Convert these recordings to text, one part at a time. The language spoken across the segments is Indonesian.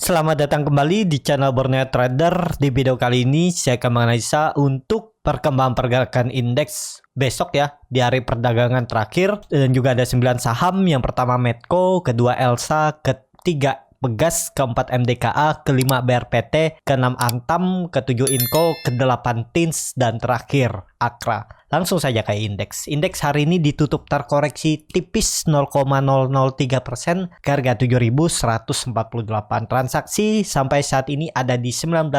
Selamat datang kembali di channel Borneo Trader. Di video kali ini saya akan menganalisa untuk perkembangan pergerakan indeks besok ya di hari perdagangan terakhir, dan juga ada 9 saham. Yang pertama Medco, kedua Elsa, ketiga Pegas, keempat MDKA, kelima BRPT, keenam Antam, ketujuh Inco, kedelapan Tins, dan terakhir Akra. Langsung saja ke indeks. Indeks hari ini ditutup terkoreksi tipis 0,003% ke harga 7.148. Transaksi sampai saat ini ada di 19,6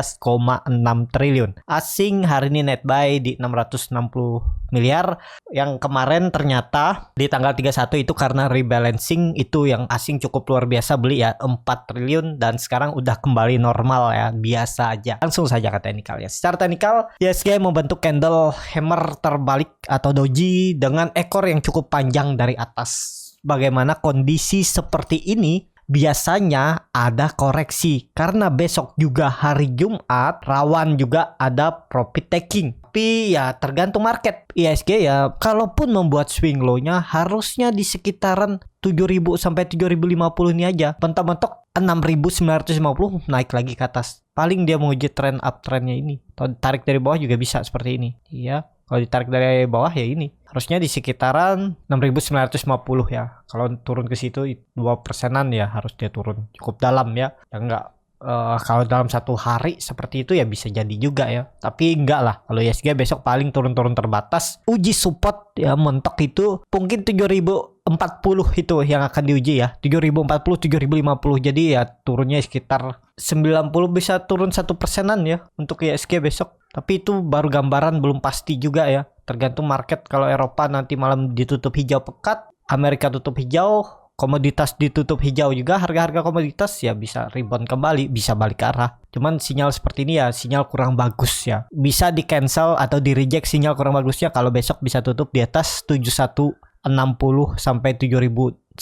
triliun. Asing hari ini net buy di 660 miliar. Yang kemarin ternyata di tanggal 31 itu karena rebalancing, itu yang asing cukup luar biasa beli ya, 4 triliun, dan sekarang udah kembali normal ya, biasa aja. Langsung saja ke teknikal ya. Secara teknikal, ISG membentuk candle hammer terbalik atau doji dengan ekor yang cukup panjang dari atas. Bagaimana kondisi seperti ini? Biasanya ada koreksi karena besok juga hari Jumat, rawan juga ada profit taking. Tapi ya tergantung market. ISG ya kalaupun membuat swing low-nya harusnya di sekitaran 7.000 sampai 7.050 ini aja. Mentok-mentok 6.950 naik lagi ke atas. Paling dia menguji trend uptrendnya ini. Atau tarik dari bawah juga bisa seperti ini. Iya. Kalau ditarik dari bawah ya ini harusnya di sekitaran 6.950 ya. Kalau turun ke situ 2%-an ya harus dia turun cukup dalam ya. Ya enggak kalau dalam satu hari seperti itu ya bisa jadi juga ya. Tapi enggak lah. Kalau ISG besok paling turun-turun terbatas. Uji support ya mentok itu mungkin 7.040 itu yang akan diuji ya. 7.040, 7.050. Jadi ya turunnya sekitar 90, bisa turun 1%-an ya untuk ISG besok. Tapi itu baru gambaran, belum pasti juga ya. Tergantung market. Kalau Eropa nanti malam ditutup hijau pekat, Amerika tutup hijau, komoditas ditutup hijau juga, harga-harga komoditas ya bisa rebound kembali, bisa balik ke arah. Cuman sinyal seperti ini ya sinyal kurang bagus ya. Bisa di cancel atau di reject sinyal kurang bagusnya kalau besok bisa tutup di atas 7160 sampai 7180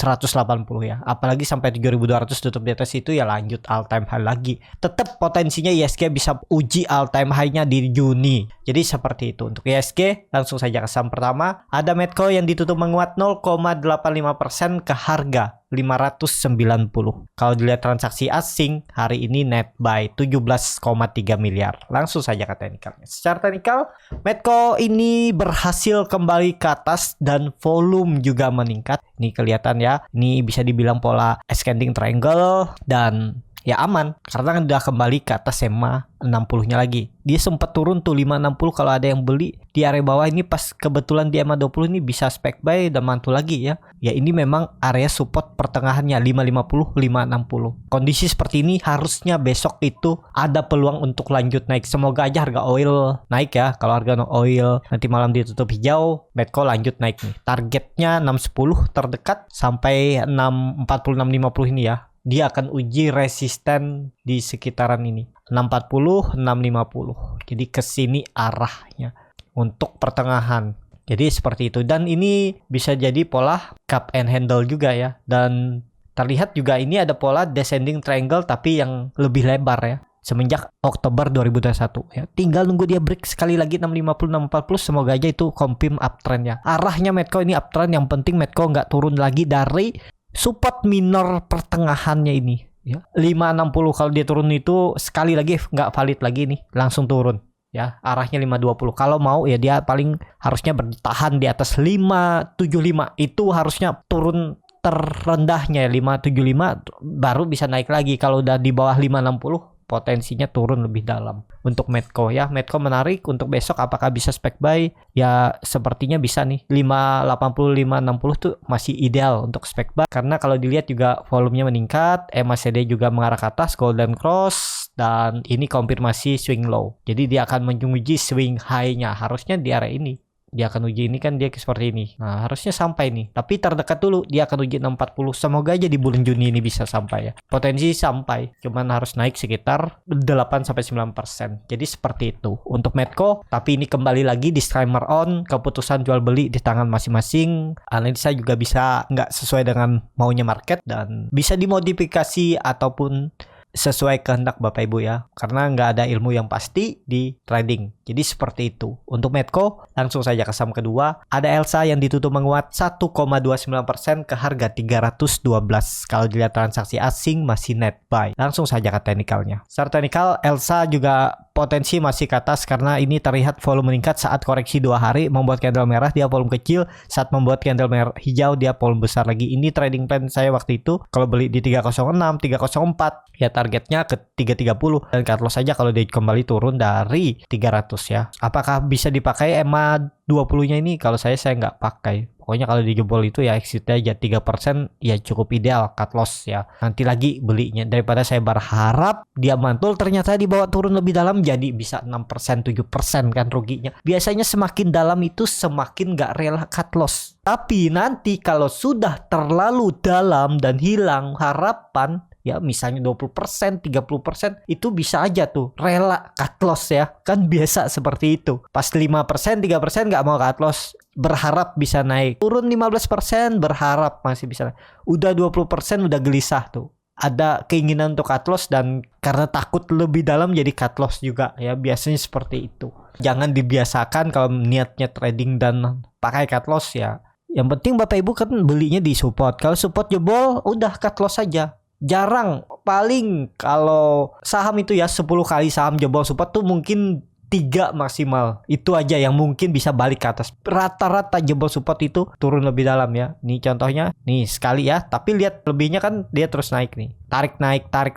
ya. Apalagi sampai 7200 tutup di atas itu ya lanjut all time high lagi. Tetap potensinya ISG bisa uji all time high-nya di Juni. Jadi seperti itu untuk ISG. Langsung saja ke saham pertama. Ada Medco yang ditutup menguat 0,85% ke harga 590. Kalau dilihat transaksi asing hari ini net buy 17,3 miliar. Langsung saja ke teknikalnya. Secara teknikal, Medco ini berhasil kembali ke atas dan volume juga meningkat. Ini kelihatan ya. Ini bisa dibilang pola ascending triangle dan ya aman karena kan udah kembali ke atas EMA 60-nya lagi. Dia sempat turun tuh 560 kalau ada yang beli di area bawah ini, pas kebetulan di EMA 20 ini bisa spek buy dan mantul lagi ya. Ya ini memang area support pertengahannya 550 560. Kondisi seperti ini harusnya besok itu ada peluang untuk lanjut naik. Semoga aja harga oil naik ya. Kalau harga oil nanti malam ditutup hijau, Medco lanjut naik nih. Targetnya 610 terdekat sampai 640 650 ini ya. Dia akan uji resisten di sekitaran ini 640 650. Jadi ke sini arahnya untuk pertengahan. Jadi seperti itu, dan ini bisa jadi pola cup and handle juga ya. Dan terlihat juga ini ada pola descending triangle tapi yang lebih lebar ya. Semenjak Oktober 2021 ya. Tinggal nunggu dia break sekali lagi 650 640, semoga aja itu confirm uptrendnya. Arahnya Medco ini uptrend, yang penting Medco nggak turun lagi dari support minor pertengahannya ini ya. 560 kalau dia turun itu sekali lagi nggak valid lagi nih, langsung turun ya. Arahnya 520. Kalau mau ya dia paling harusnya bertahan di atas 575. Itu harusnya turun terendahnya ya 575 baru bisa naik lagi. Kalau udah di bawah 560 potensinya turun lebih dalam untuk Medco ya. Medco menarik untuk besok, apakah bisa spek buy? Ya sepertinya bisa nih. 580 560 tuh masih ideal untuk spek buy karena kalau dilihat juga volumenya meningkat, MACD juga mengarah ke atas, golden cross, dan ini konfirmasi swing low. Jadi dia akan menguji swing high-nya harusnya di area ini. Dia akan uji ini kan dia seperti ini. Nah, harusnya sampai nih. Tapi terdekat dulu dia akan uji 640. Semoga aja di bulan Juni ini bisa sampai ya. Potensi sampai. Cuman harus naik sekitar 8 sampai 9%. Jadi seperti itu untuk Medco. Tapi ini kembali lagi disclaimer on, keputusan jual beli di tangan masing-masing. Analisa juga bisa nggak sesuai dengan maunya market dan bisa dimodifikasi ataupun sesuai kehendak Bapak Ibu ya, karena nggak ada ilmu yang pasti di trading. Jadi seperti itu. Untuk Medco langsung saja ke saham kedua, ada Elsa yang ditutup menguat 1,29% ke harga 312. Kalau dilihat transaksi asing masih net buy. Langsung saja ke teknikalnya. Secara teknikal Elsa juga potensi masih ke atas karena ini terlihat volume meningkat saat koreksi 2 hari membuat candle merah dia volume kecil, saat membuat candle merah hijau dia volume besar lagi. Ini trading plan saya waktu itu kalau beli di 306, 304 ya targetnya ke 330 dan cut loss saja kalau dia kembali turun dari 300 ya. Apakah bisa dipakai EMA 20-nya ini? Kalau saya nggak pakai. Pokoknya kalau dijebol itu ya exit aja 3% ya cukup ideal cut loss ya. Nanti lagi belinya daripada saya berharap dia mantul ternyata dibawa turun lebih dalam jadi bisa 6% 7% kan ruginya. Biasanya semakin dalam itu semakin nggak rela cut loss. Tapi nanti kalau sudah terlalu dalam dan hilang harapan ya misalnya 20%, 30% itu bisa aja tuh rela cut loss ya. Kan biasa seperti itu. Pas 5%, 3% nggak mau cut loss, berharap bisa naik. Turun 15% berharap masih bisa naik. Udah 20% udah gelisah tuh. Ada keinginan untuk cut loss dan karena takut lebih dalam jadi cut loss juga ya. Biasanya seperti itu. Jangan dibiasakan kalau niatnya trading dan pakai cut loss ya. Yang penting Bapak Ibu kan belinya di support. Kalau support jebol udah cut loss saja. Jarang, paling kalau saham itu ya 10 kali saham jebol support tuh mungkin 3 maksimal. Itu aja yang mungkin bisa balik ke atas. Rata-rata jebol support itu turun lebih dalam ya. Nih contohnya, nih sekali ya. Tapi lihat lebihnya kan dia terus naik nih. Tarik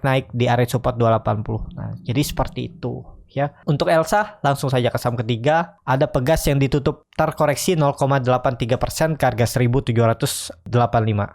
naik di area support 280. Nah, jadi seperti itu. Ya. Untuk Elsa langsung saja ke saham ketiga, ada Pegas yang ditutup terkoreksi 0,83% ke harga 1785.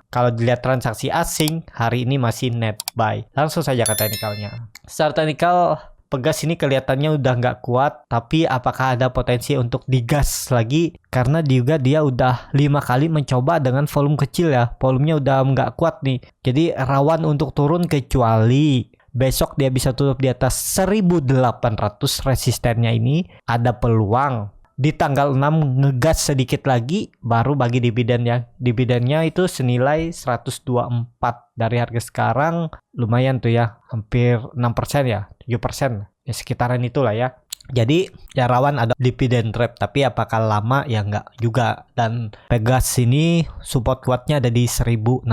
Kalau dilihat transaksi asing hari ini masih net buy. Langsung saja ke teknikalnya. Secara teknikal Pegas ini kelihatannya udah nggak kuat, tapi apakah ada potensi untuk digas lagi? Karena juga dia udah 5 kali mencoba dengan volume kecil ya, volumenya udah nggak kuat nih. Jadi rawan untuk turun kecuali besok dia bisa tutup di atas 1800 resistennya ini ada peluang di tanggal 6 ngegas sedikit lagi baru bagi dividen ya. Dividennya itu senilai 124 dari harga sekarang lumayan tuh ya, hampir 6% ya, 7% ya sekitaran itulah ya. Jadi ya rawan ada dividen trap, tapi apakah lama ya enggak juga. Dan Pegas ini support kuatnya ada di 1600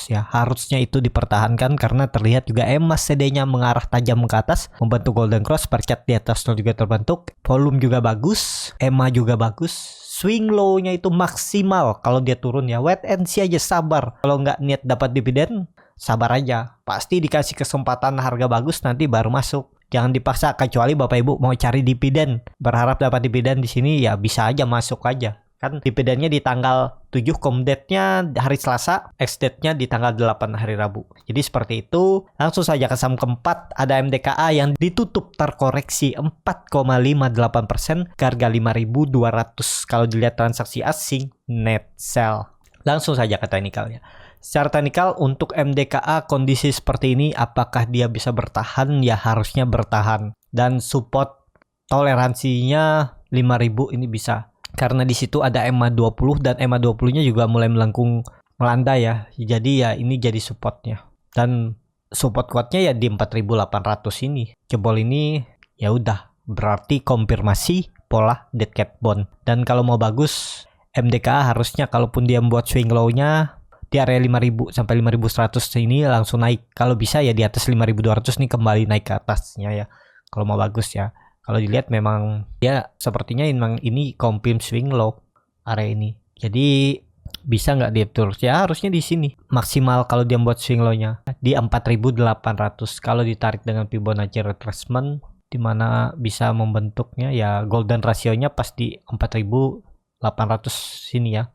ya. Harusnya itu dipertahankan karena terlihat juga EMA CD-nya mengarah tajam ke atas, membentuk golden cross, percat di atas juga terbentuk. Volume juga bagus, EMA juga bagus. Swing low-nya itu maksimal kalau dia turun ya. Wait and see aja, sabar. Kalau nggak niat dapat dividen, sabar aja. Pasti dikasih kesempatan harga bagus nanti baru masuk. Jangan dipaksa, kecuali Bapak Ibu mau cari dividen, berharap dapat dividen di sini ya bisa aja masuk aja. Kan dividennya di tanggal 7, date-nya hari Selasa, ex-date-nya di tanggal 8 hari Rabu. Jadi seperti itu. Langsung saja ke saham keempat, ada MDKA yang ditutup terkoreksi 4,58% ke harga 5.200. Kalau dilihat transaksi asing, net sell. Langsung saja ke teknikalnya. Secara teknikal untuk MDKA kondisi seperti ini apakah dia bisa bertahan? Ya harusnya bertahan. Dan support toleransinya 5.000 ini bisa. Karena di situ ada EMA 20 dan EMA 20-nya juga mulai melengkung melandai ya. Jadi ya ini jadi supportnya. Dan support kuatnya ya di 4.800 ini. Jebol ini ya udah berarti konfirmasi pola dead cat bond. Dan kalau mau bagus MDKA harusnya kalaupun dia membuat swing low-nya di area 5.000 sampai 5.100 ini langsung naik. Kalau bisa ya di atas 5.200 nih kembali naik ke atasnya ya. Kalau mau bagus ya. Kalau dilihat memang ya sepertinya memang ini confirm swing low area ini. Jadi bisa nggak dia terus? Ya harusnya di sini. Maksimal kalau dia buat swing low-nya di 4.800. Kalau ditarik dengan Fibonacci retracement di mana bisa membentuknya ya golden ratio-nya pas di 4.800 sini ya.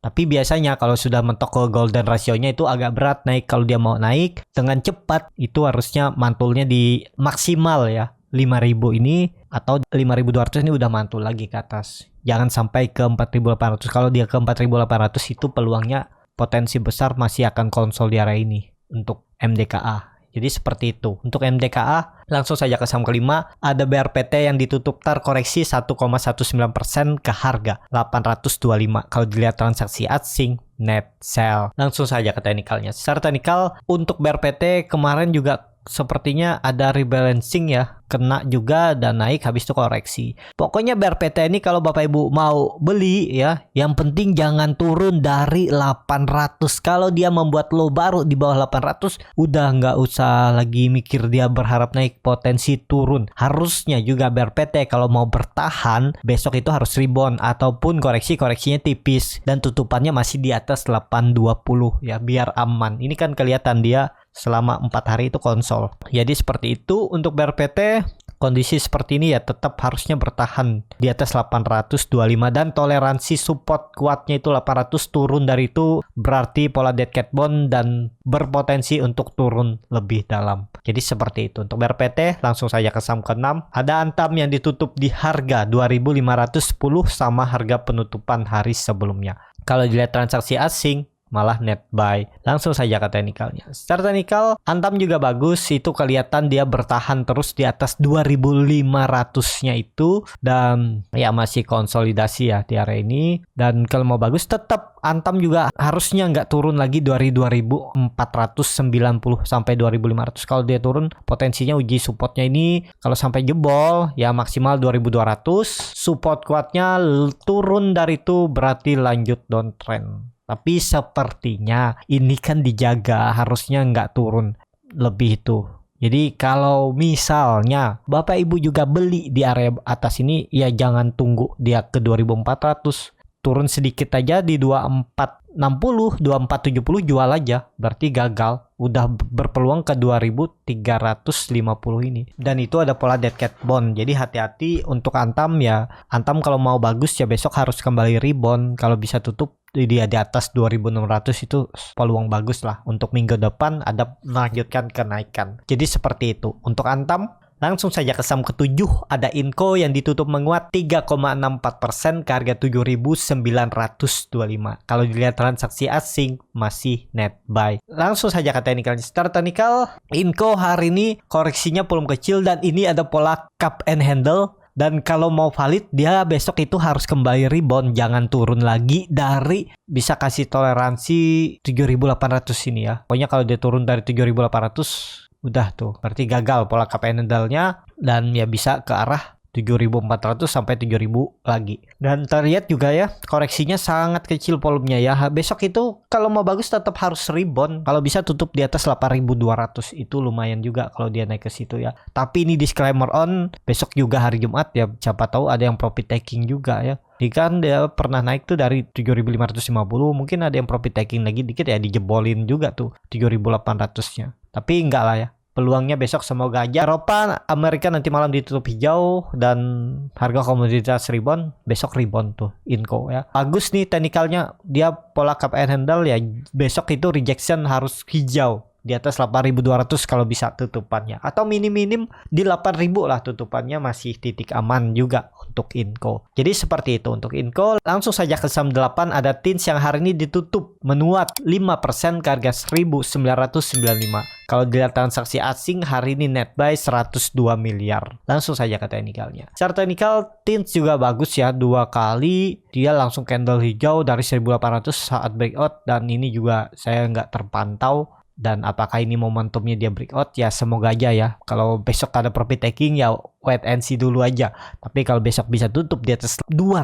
Tapi biasanya kalau sudah mentok ke golden ratio-nya itu agak berat naik. Kalau dia mau naik dengan cepat itu harusnya mantulnya di maksimal ya 5.000 ini atau 5.200 ini udah mantul lagi ke atas. Jangan sampai ke 4.800. Kalau dia ke 4.800 itu peluangnya potensi besar masih akan konsol di area ini untuk MDKA. Jadi seperti itu. Untuk MDKA langsung saja ke saham kelima, ada BRPT yang ditutup terkoreksi 1,19% ke harga 825. Kalau dilihat transaksi asing net sell. Langsung saja ke teknikalnya. Secara teknikal untuk BRPT kemarin juga sepertinya ada rebalancing ya, kena juga dan naik habis itu koreksi. Pokoknya BRPT ini kalau Bapak Ibu mau beli ya, yang penting jangan turun dari 800. Kalau dia membuat low baru di bawah 800, udah nggak usah lagi mikir dia berharap naik, potensi turun. Harusnya juga BRPT kalau mau bertahan besok itu harus rebound ataupun koreksinya tipis dan tutupannya masih di atas 820 ya, biar aman. Ini kan kelihatan dia selama 4 hari itu konsol. Jadi seperti itu untuk BRPT. Kondisi seperti ini ya tetap harusnya bertahan di atas 825 dan toleransi support kuatnya itu 800. Turun dari itu berarti pola dead cat bone dan berpotensi untuk turun lebih dalam. Jadi seperti itu untuk BRPT. Langsung saja ke saham ke-6. Ada Antam yang ditutup di harga 2.510 sama harga penutupan hari sebelumnya. Kalau dilihat transaksi asing malah net buy. Langsung saja ke teknikalnya. Secara teknikal Antam juga bagus, itu kelihatan dia bertahan terus di atas 2500-nya itu dan ya masih konsolidasi ya di area ini. Dan kalau mau bagus tetap Antam juga harusnya nggak turun lagi dari 2490 sampai 2500. Kalau dia turun potensinya uji supportnya ini kalau sampai jebol ya maksimal 2200. Support kuatnya turun dari itu berarti lanjut downtrend. Tapi sepertinya ini kan dijaga, harusnya nggak turun lebih itu. Jadi kalau misalnya Bapak Ibu juga beli di area atas ini, ya jangan tunggu dia ke 2400. Turun sedikit aja di 2460, 2470 jual aja. Berarti gagal. Udah berpeluang ke 2350 ini. Dan itu ada pola dead cat bone. Jadi hati-hati untuk Antam ya. Antam kalau mau bagus ya besok harus kembali rebound. Kalau bisa tutup dia di atas 2600 itu peluang bagus lah. Untuk minggu depan ada melanjutkan kenaikan. Jadi seperti itu. Untuk Antam langsung saja ke saham ke-7, ada Inco yang ditutup menguat 3,64% ke harga 7.925. Kalau dilihat transaksi asing masih net buy. Langsung saja ke teknikal. Secara teknikal Inco hari ini koreksinya belum kecil dan ini ada pola cup and handle. Dan kalau mau valid dia besok itu harus kembali rebound, jangan turun lagi dari, bisa kasih toleransi 7.800 ini ya. Pokoknya kalau dia turun dari 7.800 udah tuh berarti gagal pola cup and handle-nya dan ya bisa ke arah 7.400 sampai 7.000 lagi. Dan terlihat juga ya koreksinya sangat kecil volumenya ya. Besok itu kalau mau bagus tetap harus rebound. Kalau bisa tutup di atas 8.200 itu lumayan juga kalau dia naik ke situ ya. Tapi ini disclaimer on, besok juga hari Jumat ya, siapa tahu ada yang profit taking juga ya. Jadi kan dia pernah naik tuh dari 7.550, mungkin ada yang profit taking lagi dikit ya, dijebolin juga tuh 7.800-nya. Tapi enggak lah ya. Peluangnya besok semoga aja. Eropa, Amerika nanti malam ditutup hijau dan harga komoditas rebound, besok rebound tuh Inco ya. Bagus nih teknikalnya, dia pola cup and handle ya. Besok itu rejection harus hijau di atas 8.200 kalau bisa tutupannya, atau minim-minim di 8.000 lah tutupannya, masih titik aman juga untuk Inco. Jadi seperti itu untuk Inco. Langsung saja ke saham 8, ada Tins yang hari ini ditutup menuat 5% ke harga 1.995. Kalau dilihat transaksi asing hari ini net buy 102 miliar. Langsung saja ke teknikalnya. Secara teknikal Tins juga bagus ya, 2 kali dia langsung candle hijau dari 1.800 saat breakout, dan ini juga saya nggak terpantau. Dan apakah ini momentumnya dia breakout ya, semoga aja ya. Kalau besok ada profit taking ya wait and see dulu aja. Tapi kalau besok bisa tutup di atas 2000,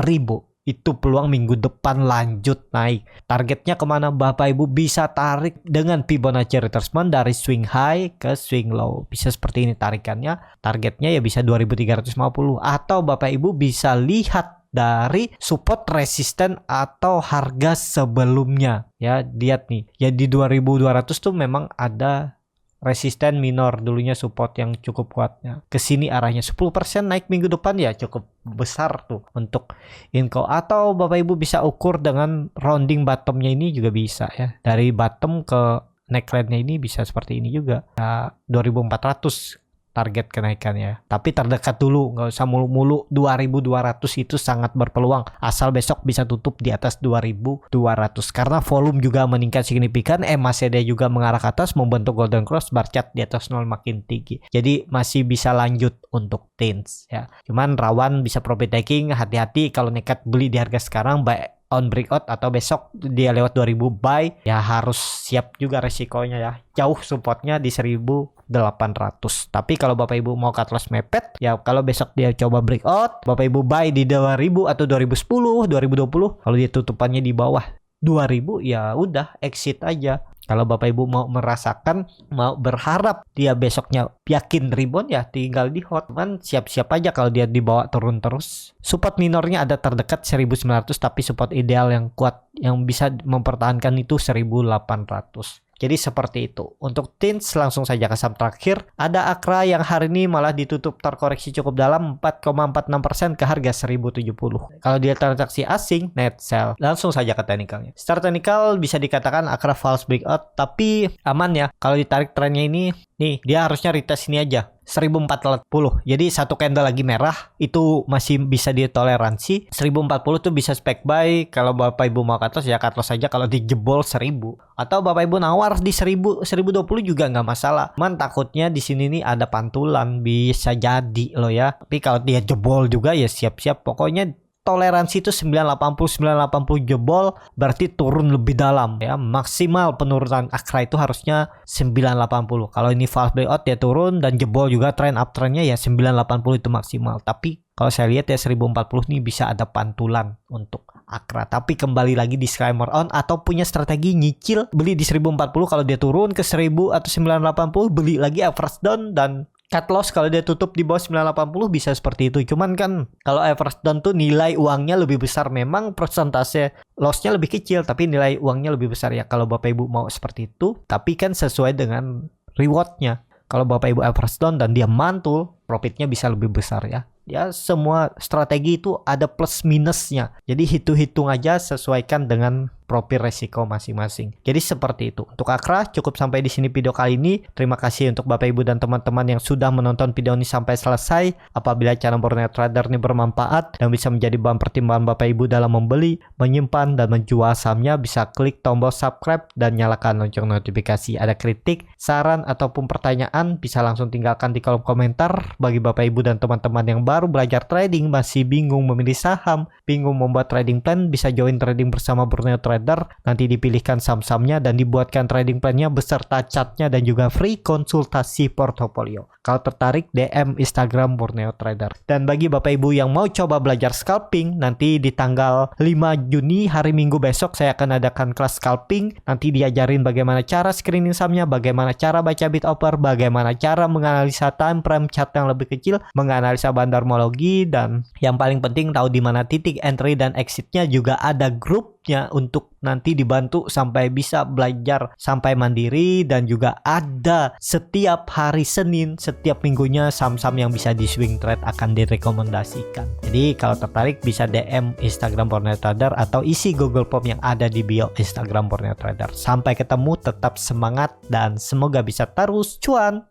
itu peluang minggu depan lanjut naik. Targetnya kemana Bapak Ibu bisa tarik dengan Fibonacci retracement dari swing high ke swing low. Bisa seperti ini tarikannya. Targetnya ya bisa 2350, atau Bapak Ibu bisa lihat dari support resisten atau harga sebelumnya ya. Lihat nih ya, di 2200 tuh memang ada resisten minor dulunya, support yang cukup kuatnya. Kesini arahnya 10% naik minggu depan ya, cukup besar tuh untuk Inco. Atau Bapak Ibu bisa ukur dengan rounding bottomnya ini juga bisa ya, dari bottom ke neckline-nya ini bisa seperti ini juga ya, 2400 target kenaikannya. Tapi terdekat dulu, nggak usah mulu-mulu 2200, itu sangat berpeluang asal besok bisa tutup di atas 2200 karena volume juga meningkat signifikan. MACD juga mengarah ke atas membentuk golden cross, bar chart di atas 0 makin tinggi. Jadi masih bisa lanjut untuk Tins ya. Cuman rawan bisa profit taking, hati-hati kalau nekat beli di harga sekarang, buy on breakout atau besok dia lewat 2000 buy ya, harus siap juga resikonya ya. Jauh supportnya di 1000 800. Tapi kalau Bapak Ibu mau cut loss mepet, ya kalau besok dia coba breakout, Bapak Ibu buy di 2000 atau 2010, 2020, kalau dia tutupannya di bawah 2000, ya udah exit aja. Kalau Bapak Ibu mau merasakan, mau berharap dia besoknya yakin rebound, ya tinggal di hold. Kan siap-siap aja kalau dia dibawa turun terus. Support minornya ada terdekat 1900, tapi support ideal yang kuat yang bisa mempertahankan itu 1800. Jadi seperti itu. Untuk Tins langsung saja ke saham terakhir. Ada Akra yang hari ini malah ditutup terkoreksi cukup dalam 4,46% ke harga 1070. Kalau dia transaksi asing, net sell. Langsung saja ke teknikalnya. Secara teknikal bisa dikatakan Akra false breakout, tapi aman ya. Kalau ditarik trennya ini, nih dia harusnya retest ini aja. 1440. Jadi satu candle lagi merah itu masih bisa ditoleransi. 1040 tuh bisa spec buy. Kalau Bapak Ibu mau cut loss ya cut loss saja kalau dijebol 1000. Atau Bapak Ibu nawar di 1020 juga nggak masalah. Cuman takutnya di sini nih ada pantulan, bisa jadi loh ya. Tapi kalau dia jebol juga ya siap-siap. Pokoknya toleransi itu 980 jebol berarti turun lebih dalam ya. Maksimal penurunan Akra itu harusnya 980. Kalau ini false breakout ya turun dan jebol juga trend uptrendnya ya 980 itu maksimal. Tapi kalau saya lihat ya 1040 ini bisa ada pantulan untuk Akra. Tapi kembali lagi disclaimer on, atau punya strategi nyicil beli di 1040, kalau dia turun ke 1000 atau 980 beli lagi average down dan cut loss kalau dia tutup di bawah 980 bisa seperti itu. Cuman kan kalau average down tuh nilai uangnya lebih besar. Memang persentase lossnya lebih kecil tapi nilai uangnya lebih besar ya kalau Bapak Ibu mau seperti itu. Tapi kan sesuai dengan rewardnya. Kalau Bapak Ibu average down dan dia mantul, profitnya bisa lebih besar ya. Ya semua strategi itu ada plus minusnya. Jadi hitung-hitung aja, sesuaikan dengan profil resiko masing-masing. Jadi seperti itu. Untuk Akra cukup sampai di sini video kali ini. Terima kasih untuk Bapak Ibu dan teman-teman yang sudah menonton video ini sampai selesai. Apabila channel Borneo Trader ini bermanfaat dan bisa menjadi bahan pertimbangan Bapak Ibu dalam membeli, menyimpan dan menjual sahamnya, bisa klik tombol subscribe dan nyalakan lonceng notifikasi. Ada kritik, saran ataupun pertanyaan bisa langsung tinggalkan di kolom komentar. Bagi Bapak Ibu dan teman-teman yang baru belajar trading, masih bingung memilih saham, bingung membuat trading plan, bisa join trading bersama Borneo Trader. Nanti dipilihkan saham-sahamnya dan dibuatkan trading plan-nya beserta chartnya dan juga free konsultasi portofolio. Kalau tertarik, DM Instagram Borneo Trader. Dan bagi Bapak Ibu yang mau coba belajar scalping, nanti di tanggal 5 Juni hari Minggu besok saya akan adakan kelas scalping. Nanti diajarin bagaimana cara screening sahamnya, bagaimana cara baca bid offer, bagaimana cara menganalisa time frame chart yang lebih kecil, menganalisa bandarmologi, dan yang paling penting tahu di mana titik entry dan exitnya. Juga ada grupnya untuk nanti dibantu sampai bisa belajar sampai mandiri, dan juga ada setiap hari Senin setiap minggunya saham-saham yang bisa di swing trade akan direkomendasikan. Jadi kalau tertarik bisa DM Instagram Borneo Trader atau isi Google Form yang ada di bio Instagram Borneo Trader. Sampai ketemu, tetap semangat dan semoga bisa terus cuan.